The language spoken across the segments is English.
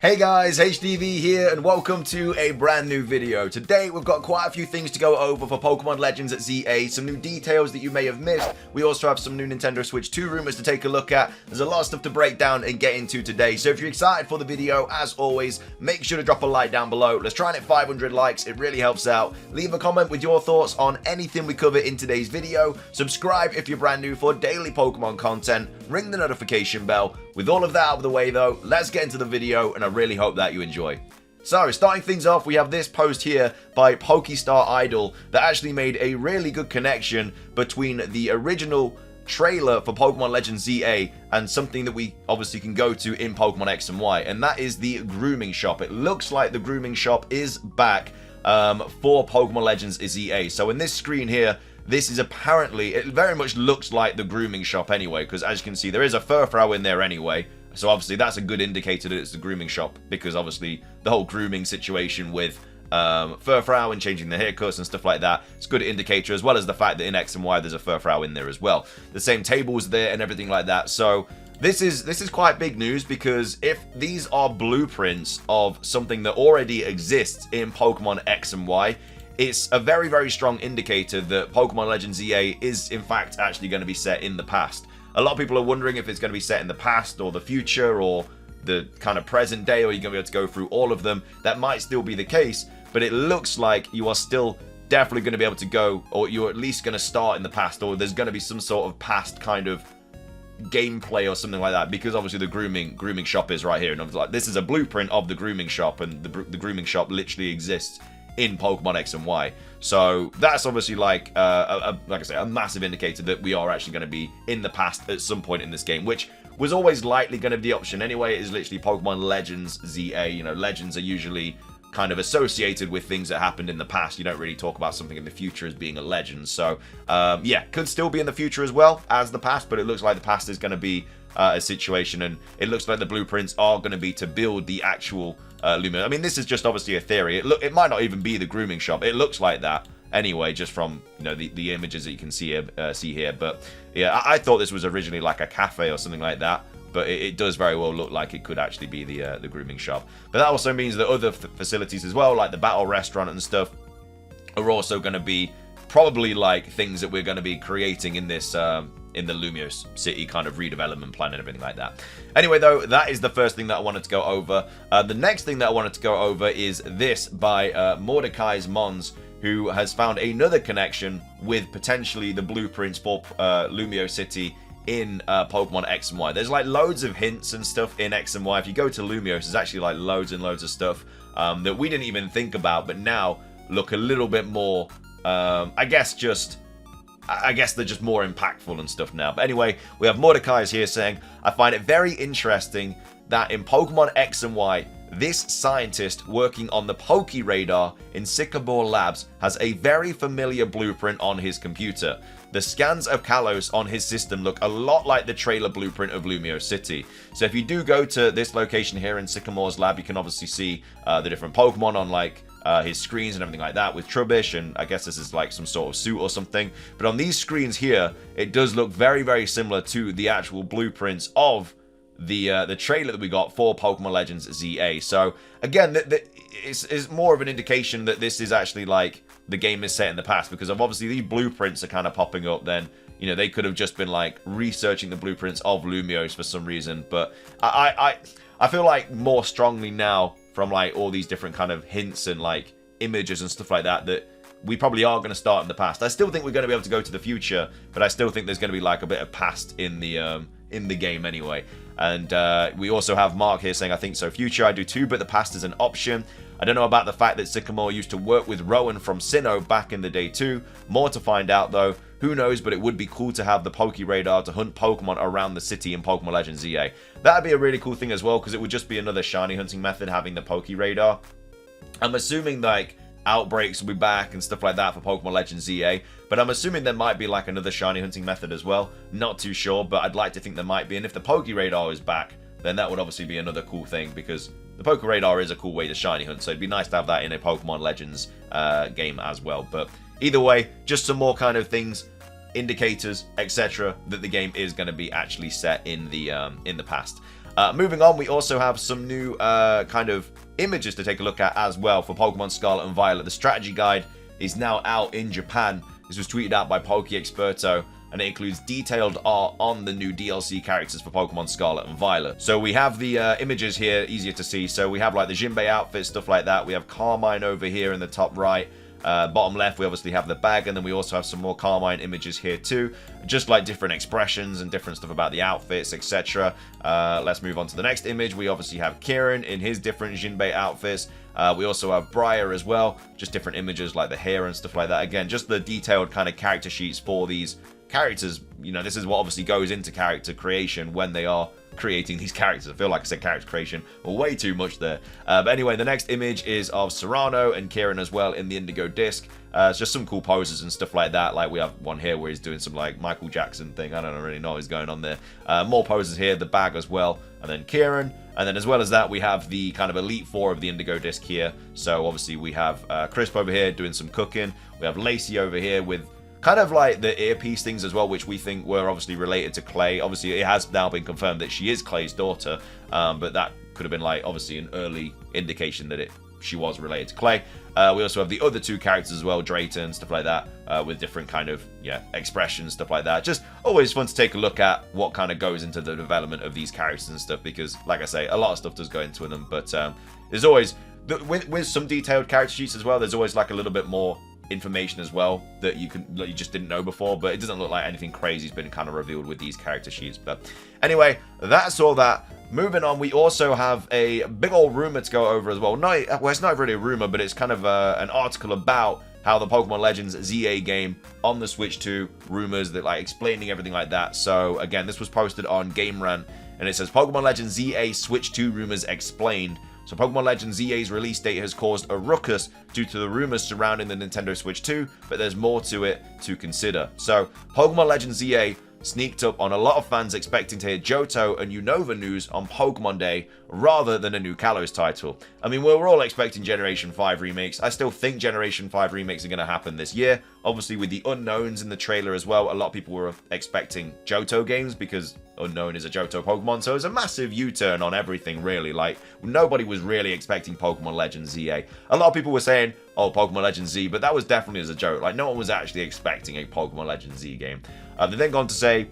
Hey guys, HDvee here and welcome to a brand new video. Today we've got quite a few things to go over for Pokemon Legends at ZA, some new details that you may have missed. We also have some new Nintendo Switch 2 rumors to take a look at. There's a lot of stuff to break down and get into today. So if you're excited for the video, as always, make sure to drop a like down below. Let's try and hit 500 likes, it really helps out. Leave a comment with your thoughts on anything we cover in today's video. Subscribe if you're brand new for daily Pokemon content. Ring the notification bell. With all of that out of the way though, let's get into the video and I really hope that you enjoy. So, starting things off, we have this post here by Pokestar Idol that actually made a really good connection between the original trailer for Pokemon Legends ZA and something that we obviously can go to in Pokemon X and Y, and that is the grooming shop. It looks like the grooming shop is back for Pokemon Legends ZA. So in this screen here, this is apparently, it very much looks like the grooming shop anyway, because as you can see, there is a Furfrou in there anyway. So obviously that's a good indicator that it's the grooming shop, because obviously the whole grooming situation with Furfrou and changing the haircuts and stuff like that, it's a good indicator, as well as the fact that in X and Y there's a Furfrou in there as well. The same tables there and everything like that. So this is quite big news, because if these are blueprints of something that already exists in Pokemon X and Y, it's a very, very strong indicator that Pokemon Legends ZA is, in fact, actually going to be set in the past. A lot of people are wondering if it's going to be set in the past or the future or the kind of present day, or you're going to be able to go through all of them. That might still be the case, but it looks like you are still definitely going to be able to go, or you're at least going to start in the past, or there's going to be some sort of past kind of gameplay or something like that, because obviously the grooming shop is right here, and I was like, this is a blueprint of the grooming shop, and the grooming shop literally exists in Pokemon X and Y. So that's obviously like like I say, a massive indicator that we are actually going to be in the past at some point in this game, which was always likely going to be the option anyway. It is literally Pokemon Legends ZA. You know, Legends are usually kind of associated with things that happened in the past. You don't really talk about something in the future as being a legend. So yeah, could still be in the future as well as the past, but it looks like the past is going to be a situation, and it looks like the blueprints are going to be to build the actual Lumiose. I mean, this is just obviously a theory. It might not even be the grooming shop. It looks like that anyway, just from, you know, the images that you can see here. But yeah, I thought this was originally like a cafe or something like that, but it does very well look like it could actually be the grooming shop. But that also means that other facilities as well, like the battle restaurant and stuff, are also going to be probably like things that we're going to be creating in this in the Lumiose City kind of redevelopment plan and everything like that. Anyway, though, that is the first thing that I wanted to go over. The next thing that I wanted to go over is this by Mordecai's Mons, who has found another connection with potentially the blueprints for Lumiose City in Pokemon X and Y. There's like loads of hints and stuff in X and Y. If you go to Lumiose, there's actually like loads and loads of stuff that we didn't even think about, but now look a little bit more, I guess they're just more impactful and stuff now. But anyway, we have Mordecai's here saying, I find it very interesting that in Pokemon X and Y, this scientist working on the Poke Radar in Sycamore Labs has a very familiar blueprint on his computer. The scans of Kalos on his system look a lot like the trailer blueprint of Lumiose City. So if you do go to this location here in Sycamore's lab, you can obviously see the different Pokemon on like his screens and everything like that with Trubbish, and I guess this is like some sort of suit or something. But on these screens here, it does look very, very similar to the actual blueprints of the trailer that we got for Pokemon Legends ZA. So again, it's more of an indication that this is actually like the game is set in the past, because of obviously these blueprints are kind of popping up. Then, you know, they could have just been like researching the blueprints of Lumiose for some reason. But I feel like more strongly now, from like all these different kind of hints and like images and stuff like that, that we probably are going to start in the past. I still think we're going to be able to go to the future, but I still think there's going to be like a bit of past in the game anyway. And we also have Mark here saying, I think so. Future, I do too, but the past is an option. I don't know about the fact that Sycamore used to work with Rowan from Sinnoh back in the day too. More to find out though. Who knows, but it would be cool to have the Poke Radar to hunt Pokemon around the city in Pokemon Legends ZA. That'd be a really cool thing as well, because it would just be another shiny hunting method, having the Poke Radar. I'm assuming like outbreaks will be back and stuff like that for Pokemon Legends ZA, but I'm assuming there might be like another shiny hunting method as well. Not too sure, but I'd like to think there might be. And if the Poke Radar is back, then that would obviously be another cool thing, because the Poke Radar is a cool way to shiny hunt, so it'd be nice to have that in a Pokemon Legends game as well. But either way, just some more kind of things, indicators, etc., that the game is going to be actually set in the past. Moving on, we also have some new kind of images to take a look at as well for Pokemon Scarlet and Violet. The strategy guide is now out in Japan. This was tweeted out by PokeExperto, and it includes detailed art on the new DLC characters for Pokemon Scarlet and Violet. So we have the images here, easier to see. So we have like the Jinbei outfit, stuff like that. We have Carmine over here in the top right. Bottom left, we obviously have the bag, and then we also have some more Carmine images here too, just like different expressions and different stuff about the outfits, etc. Let's move on to the next image. We obviously have Kieran in his different Jinbei outfits. We also have Briar as well, just different images like the hair and stuff like that. Again, just the detailed kind of character sheets for these characters. You know, this is what obviously goes into character creation when they are creating these characters. I feel like I said character creation way too much there. But anyway, the next image is of Serrano and Kieran as well in the Indigo disc. It's just some cool poses and stuff like that. Like we have one here where he's doing some like Michael Jackson thing. I don't really know what's going on there. More poses here, the bag as well, and then Kieran. And then as well as that, we have the kind of Elite Four of the Indigo disc here. So obviously we have Crisp over here doing some cooking. We have Lacey over here with kind of like the earpiece things as well, which we think were obviously related to Clay. Obviously, it has now been confirmed that she is Clay's daughter, but that could have been like obviously an early indication that she was related to Clay. We also have the other two characters as well, Drayton, stuff like that, with different kind of expressions, stuff like that. Just always fun to take a look at what kind of goes into the development of these characters and stuff, because like I say, a lot of stuff does go into them, but there's always with some detailed character sheets as well, there's always like a little bit more information as well that you just didn't know before, but it doesn't look like anything crazy has been kind of revealed with these character sheets. But anyway, that's all that. Moving on, we also have a big old rumor to go over as well. No, well, it's not really a rumor, but it's kind of an article about how the Pokemon Legends ZA game on the Switch 2, rumors that like explaining everything like that. So again, this was posted on Game Rant, and it says Pokemon Legends ZA Switch 2 rumors explained. So Pokemon Legends ZA's release date has caused a ruckus due to the rumors surrounding the Nintendo Switch 2, but there's more to it to consider. So Pokemon Legends ZA sneaked up on a lot of fans expecting to hear Johto and Unova news on Pokemon Day rather than a new Kalos title. I mean, we're all expecting Generation 5 remakes. I still think Generation 5 remakes are going to happen this year. Obviously, with the unknowns in the trailer as well, a lot of people were expecting Johto games because Unknown is a Johto Pokemon, so it's a massive U-turn on everything, really. Like, nobody was really expecting Pokemon Legends ZA. A lot of people were saying, oh, Pokemon Legends Z, but that was definitely as a joke. Like, no one was actually expecting a Pokemon Legends Z game. They then go on to say,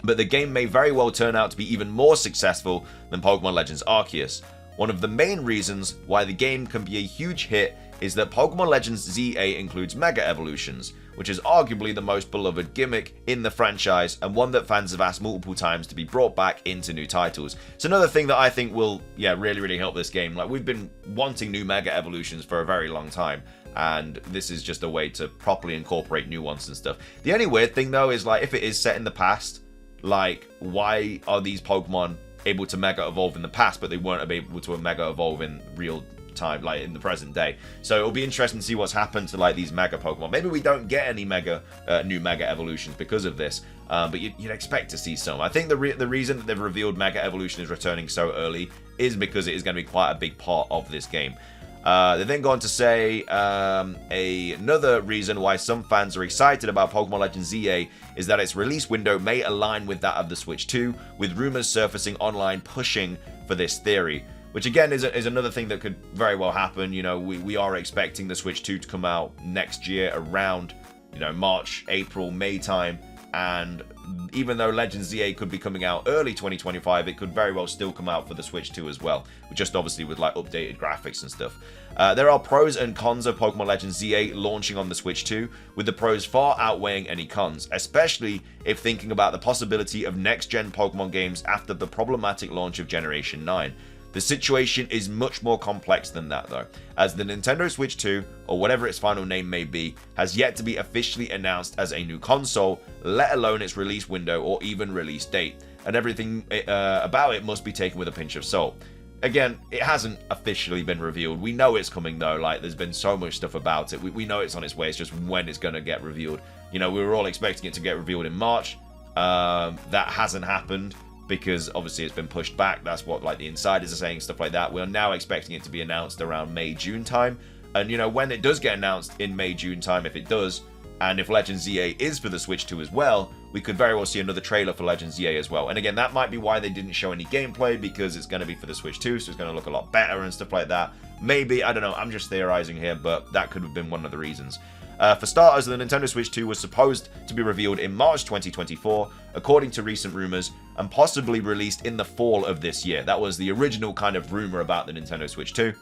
but the game may very well turn out to be even more successful than Pokemon Legends Arceus. One of the main reasons why the game can be a huge hit is that Pokemon Legends ZA includes Mega Evolutions, which is arguably the most beloved gimmick in the franchise and one that fans have asked multiple times to be brought back into new titles. It's another thing that I think will, really help this game. Like, we've been wanting new Mega Evolutions for a very long time, and this is just a way to properly incorporate new ones and stuff. The only weird thing though is, like, if it is set in the past, like, why are these Pokemon able to Mega Evolve in the past, but they weren't able to Mega Evolve in real time, like in the present day? So it'll be interesting to see what's happened to like these Mega Pokemon. Maybe we don't get any new Mega Evolutions because of this, but you'd expect to see some. I think the reason that they've revealed Mega Evolution is returning so early is because it is going to be quite a big part of this game. They then go on to say another reason why some fans are excited about Pokemon Legends ZA is that its release window may align with that of the Switch 2, with rumors surfacing online pushing for this theory. Which again is another thing that could very well happen. You know, we are expecting the Switch 2 to come out next year around, March, April, May time. And even though Legends ZA could be coming out early 2025, it could very well still come out for the Switch 2 as well, just obviously with like updated graphics and stuff. There are pros and cons of Pokemon Legends ZA launching on the Switch 2, with the pros far outweighing any cons, especially if thinking about the possibility of next-gen Pokemon games after the problematic launch of Generation 9. The situation is much more complex than that though, as the Nintendo Switch 2, or whatever its final name may be, has yet to be officially announced as a new console, let alone its release window or even release date, and everything about it must be taken with a pinch of salt. Again, it hasn't officially been revealed. We know it's coming though, like there's been so much stuff about it. We know it's on its way, it's just when it's going to get revealed. We were all expecting it to get revealed in March. That hasn't happened, because obviously it's been pushed back. That's what like the insiders are saying, stuff like that. We're now expecting it to be announced around May, June time. And when it does get announced in May, June time, if it does, and if Legends ZA is for the Switch 2 as well, we could very well see another trailer for Legends ZA as well. And again, that might be why they didn't show any gameplay, because it's going to be for the Switch 2, so it's going to look a lot better and stuff like that. Maybe, I don't know, I'm just theorizing here, but that could have been one of the reasons. For starters, the Nintendo Switch 2 was supposed to be revealed in March 2024, according to recent rumors, and possibly released in the fall of this year. That was the original kind of rumor about the Nintendo Switch 2.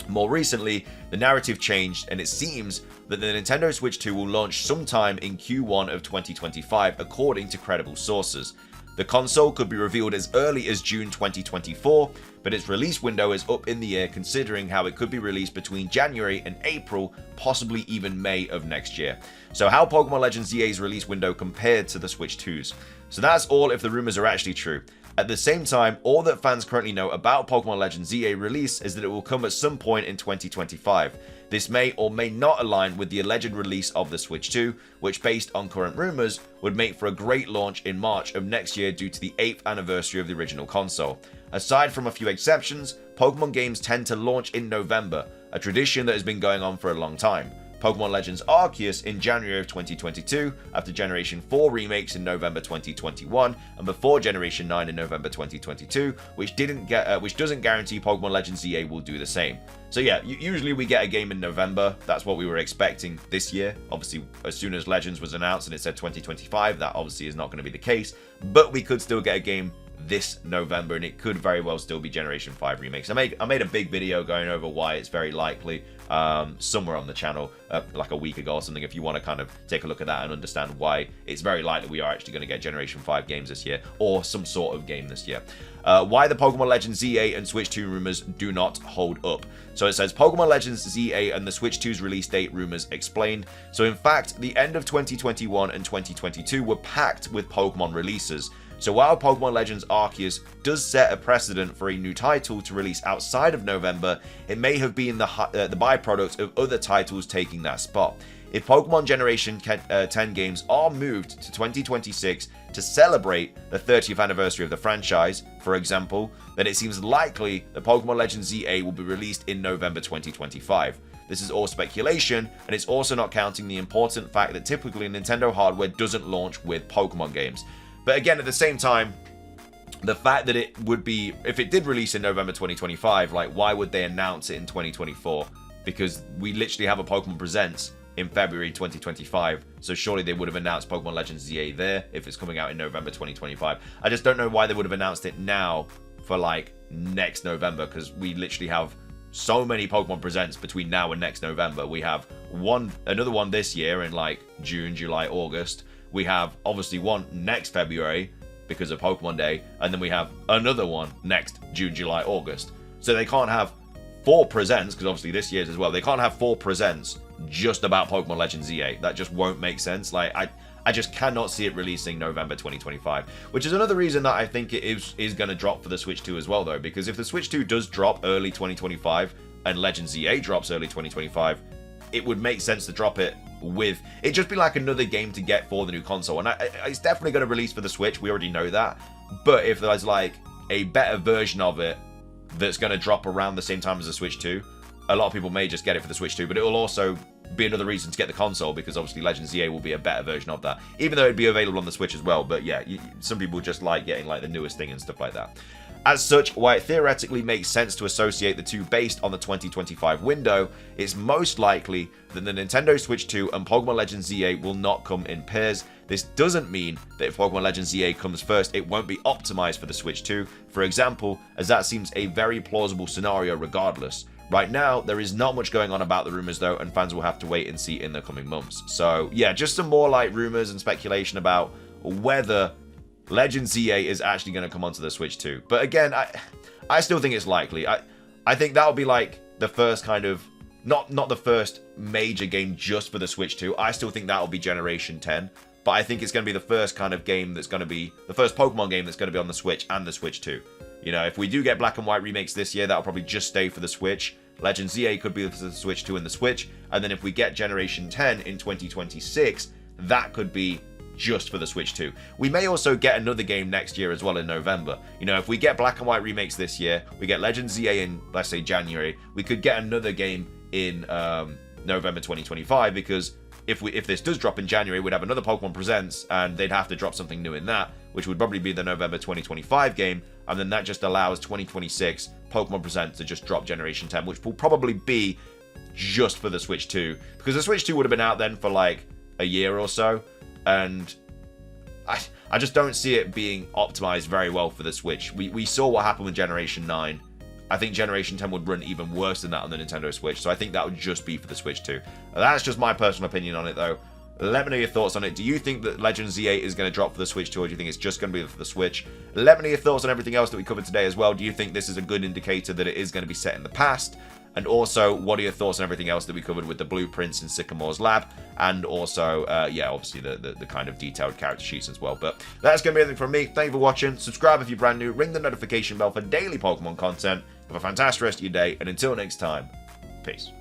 More recently, the narrative changed, and it seems that the Nintendo Switch 2 will launch sometime in Q1 of 2025, according to credible sources. The console could be revealed as early as June 2024, but its release window is up in the air considering how it could be released between January and April, possibly even May of next year. So how Pokemon Legends ZA's release window compared to the Switch 2's. So that's all if the rumors are actually true. At the same time, all that fans currently know about Pokemon Legends ZA release is that it will come at some point in 2025. This may or may not align with the alleged release of the Switch 2, which based on current rumors, would make for a great launch in March of next year due to the 8th anniversary of the original console. Aside from a few exceptions, Pokemon games tend to launch in November, a tradition that has been going on for a long time. Pokemon Legends Arceus in January of 2022, after Generation 4 remakes in November 2021, and before Generation 9 in November 2022, which doesn't guarantee Pokemon Legends ZA will do the same. So yeah, usually we get a game in November. That's what we were expecting this year. Obviously, as soon as Legends was announced and it said 2025, that obviously is not going to be the case, but we could still get a game this November, and it could very well still be Generation 5 remakes. I made a big video going over why it's very likely somewhere on the channel like a week ago or something, if you want to kind of take a look at that and understand why it's very likely we are actually going to get Generation 5 games this year, or some sort of game this year. Why the Pokemon Legends ZA and Switch 2 rumors do not hold up. So it says Pokemon Legends ZA and the Switch 2's release date rumors explained. So in fact, the end of 2021 and 2022 were packed with Pokemon releases. So while Pokemon Legends Arceus does set a precedent for a new title to release outside of November, it may have been the byproduct of other titles taking that spot. If Pokemon Generation 10 games are moved to 2026 to celebrate the 30th anniversary of the franchise, for example, then it seems likely that Pokemon Legends ZA will be released in November 2025. This is all speculation, and it's also not counting the important fact that typically Nintendo hardware doesn't launch with Pokemon games. But again, at the same time, the fact that it would be, if it did release in November 2025, like, why would they announce it in 2024? Because we literally have a Pokemon Presents in February 2025, so surely they would have announced Pokemon Legends ZA there if it's coming out in November 2025. I just don't know why they would have announced it now for, like, next November, because we literally have so many Pokemon Presents between now and next November. We have another one this year in, like, June, July, August. We have, obviously, one next February because of Pokemon Day, and then we have another one next June, July, August. So they can't have 4 presents, because obviously this year's as well, they can't have 4 presents just about Pokemon Legends ZA. That just won't make sense. Like, I just cannot see it releasing November 2025, which is another reason that I think it is going to drop for the Switch 2 as well, though, because if the Switch 2 does drop early 2025 and Legends ZA drops early 2025, it would make sense to drop it with, it'd just be like another game to get for the new console. And it's definitely going to release for the Switch, we already know that, but if there's like a better version of it that's going to drop around the same time as the Switch 2, a lot of people may just get it for the Switch 2, but it will also be another reason to get the console, because obviously Legends ZA will be a better version of that, even though it'd be available on the Switch as well. But yeah, some people just like getting like the newest thing and stuff like that. As such, while it theoretically makes sense to associate the two based on the 2025 window, it's most likely that the Nintendo Switch 2 and Pokemon Legends ZA will not come in pairs. This doesn't mean that if Pokemon Legends ZA comes first, it won't be optimized for the Switch 2, for example, as that seems a very plausible scenario regardless. Right now, there is not much going on about the rumors though, and fans will have to wait and see in the coming months. So yeah, just some more like rumors and speculation about whether Legends ZA is actually going to come onto the Switch 2. But again, I still think it's likely. I think that'll be like the first kind of, not the first major game just for the Switch 2. I still think that'll be Generation 10. But I think it's going to be the first kind of game that's going to be, the first Pokemon game that's going to be on the Switch and the Switch 2. You know, if we do get Black and White remakes this year, that'll probably just stay for the Switch. Legends ZA could be for the Switch 2 and the Switch. And then if we get Generation 10 in 2026, that could be just for the Switch 2. We may also get another game next year as well in November. You know, if we get Black and White remakes this year, we get Legends ZA in, let's say, January, we could get another game in November 2025, because if this does drop in January, we'd have another Pokemon Presents, and they'd have to drop something new in that, which would probably be the November 2025 game, and then that just allows 2026 Pokemon Presents to just drop Generation 10, which will probably be just for the Switch 2, because the Switch 2 would have been out then for like a year or so, and I just don't see it being optimized very well for the Switch. We saw what happened with Generation 9. I think Generation 10 would run even worse than that on the Nintendo Switch, so I think that would just be for the Switch 2. That's just my personal opinion on it, though. Let me know your thoughts on it. Do you think that Legends Z8 is going to drop for the Switch 2, or do you think it's just going to be for the Switch? Let me know your thoughts on everything else that we covered today as well. Do you think this is a good indicator that it is going to be set in the past? And also, what are your thoughts on everything else that we covered with the blueprints in Sycamore's lab? And also, yeah, obviously the kind of detailed character sheets as well. But that's going to be everything from me. Thank you for watching. Subscribe if you're brand new. Ring the notification bell for daily Pokemon content. Have a fantastic rest of your day. And until next time, peace.